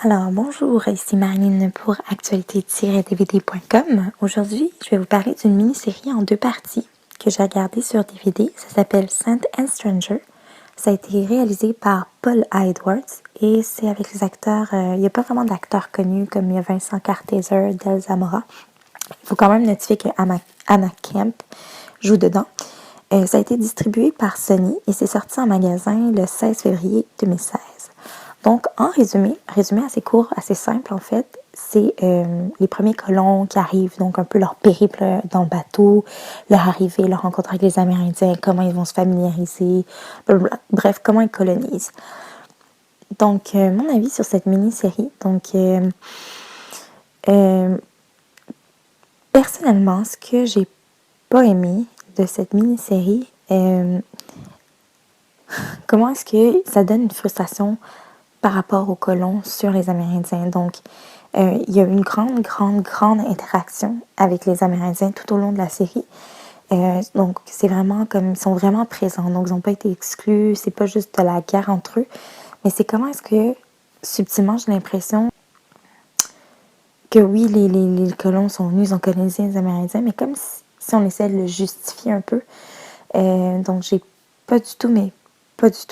Alors bonjour, ici Marilyn pour actualité-dvd.com. Aujourd'hui, je vais vous parler d'une mini-série en 2 parties que j'ai regardée sur DVD. Ça s'appelle Saint and Stranger. Ça a été réalisé par Paul Edwards et c'est avec les acteurs, il n'y a pas vraiment d'acteurs connus comme il y a Vincent Kartheiser, Del Zamora. Il faut quand même notifier que Anna Camp joue dedans. Ça a été distribué par Sony et c'est sorti en magasin le 16 février 2016. Donc, en résumé assez court, assez simple en fait, c'est les premiers colons qui arrivent, donc un peu leur périple dans le bateau, leur arrivée, leur rencontre avec les Amérindiens, comment ils vont se familiariser, blablabla. Bref, comment ils colonisent. Donc, mon avis sur cette mini-série, personnellement, ce que j'ai pas aimé de cette mini-série, comment est-ce que ça donne une frustration par rapport aux colons sur les Amérindiens. Donc, il y a une grande interaction avec les Amérindiens tout au long de la série. Donc, c'est vraiment comme, ils sont vraiment présents. Donc, ils n'ont pas été exclus. C'est pas juste de la guerre entre eux. Mais c'est comment est-ce que, subtilement, j'ai l'impression que oui, les colons sont venus, ils ont colonisé les Amérindiens, mais comme si on essaie de le justifier un peu. Donc, j'ai pas du tout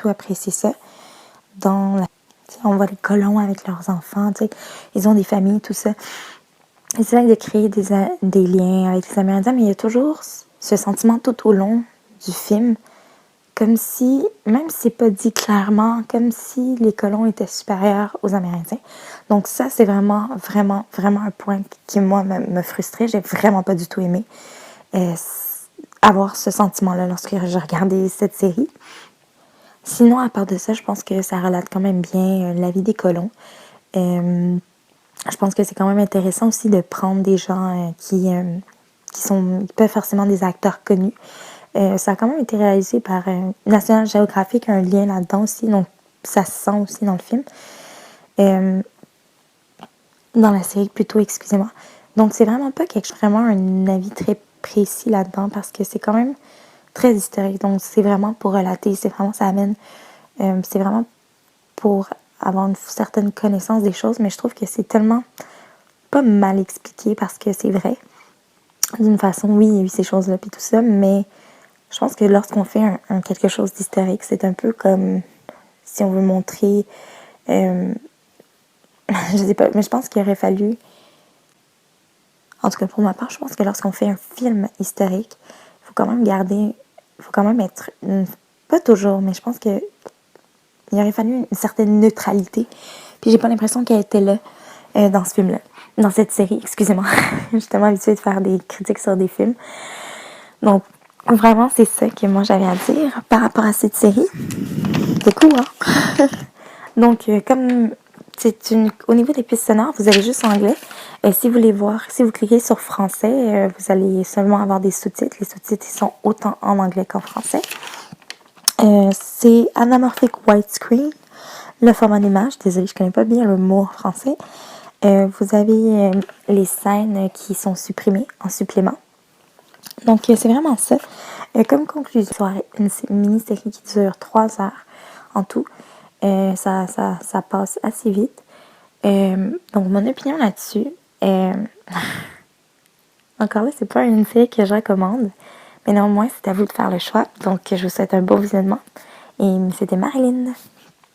apprécié ça. On voit les colons avec leurs enfants, ils ont des familles, tout ça. Ils essaient de créer des liens avec les Amérindiens, mais il y a toujours ce sentiment tout au long du film, comme si, même si c'est pas dit clairement, comme si les colons étaient supérieurs aux Amérindiens. Donc ça, c'est vraiment un point qui, moi, me frustrait. J'ai vraiment pas du tout aimé avoir ce sentiment-là lorsque j'ai regardé cette série. Sinon, à part de ça, je pense que ça relate quand même bien la vie des colons. Je pense que c'est quand même intéressant aussi de prendre des gens qui sont pas forcément des acteurs connus. Ça a quand même été réalisé par National Geographic, un lien là-dedans aussi, donc ça se sent aussi dans le film. Dans la série plutôt, excusez-moi. Donc c'est vraiment pas vraiment un avis très précis là-dedans parce que c'est quand même très historique. Donc c'est vraiment pour relater, c'est vraiment pour avoir une certaine connaissance des choses, mais je trouve que c'est tellement pas mal expliqué parce que c'est vrai. D'une façon, oui, il y a eu ces choses-là puis tout ça, mais je pense que lorsqu'on fait quelque chose d'historique, c'est un peu comme si on veut montrer je sais pas, mais je pense qu'il aurait fallu, en tout cas pour ma part, je pense que lorsqu'on fait un film historique, il faut quand même être, pas toujours, mais je pense que il aurait fallu une certaine neutralité. Puis j'ai pas l'impression qu'elle était là dans ce film-là. Dans cette série, excusez-moi. Je suis tellement habituée de faire des critiques sur des films. Donc, vraiment, c'est ça que moi j'avais à dire par rapport à cette série. C'est cool, hein? Donc, comme au niveau des pistes sonores, vous avez juste anglais. Si vous voulez voir, si vous cliquez sur français, vous allez seulement avoir des sous-titres. Les sous-titres, ils sont autant en anglais qu'en français. C'est anamorphic widescreen, le format d'image. Désolée, je connais pas bien le mot en français. Vous avez les scènes qui sont supprimées en supplément. Donc, c'est vraiment ça. Comme conclusion, une mini-série qui dure 3 heures en tout. Ça passe assez vite. Donc, mon opinion là-dessus, encore là, c'est pas une série que je recommande. Mais néanmoins, c'est à vous de faire le choix. Donc, je vous souhaite un bon visionnement. Et c'était Marilyn.